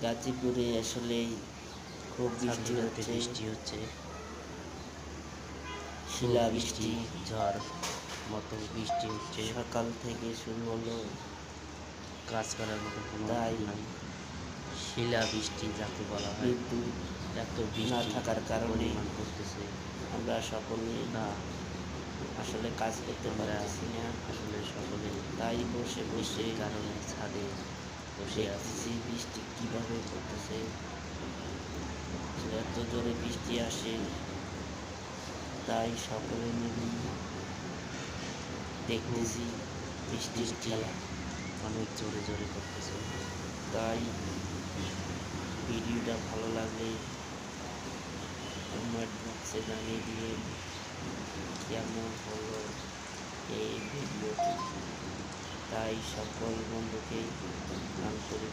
গাজীপুরে আসলেই খুব বৃষ্টি হচ্ছে, শিলাবৃষ্টি, ঝড় মতো বৃষ্টি হচ্ছে, সকাল থেকে শুরু হলো, কাজ করার মতো কোনো তাই নাই। শিলাবৃষ্টি যাকে বলা হয়, বিদ্যুৎ এত না বৃষ্টি থাকার কারণে পরিমাণ করতেছে, আমরা সকলেই তা আসলে কাজ করতে আমরা পারতেছি না। আসলে সকলে তাই বসে বসে বৃষ্টির কারণে ছাদে বসে আছি। দেখতেছি বৃষ্টি কিভাবে পড়তেছে, এত জোরে বৃষ্টি আসে। তাই সকলে মিলে দেখতেছি বৃষ্টির খেলা। অনেক জোরে জোরে করতেছে। তাই ভিডিওটা ভালো লাগলে কমেন্ট বক্সে জানিয়ে দিয়ে কেমন হলো এই ভিডিওটি। তাই সকল বন্ধুকে আন্তরিক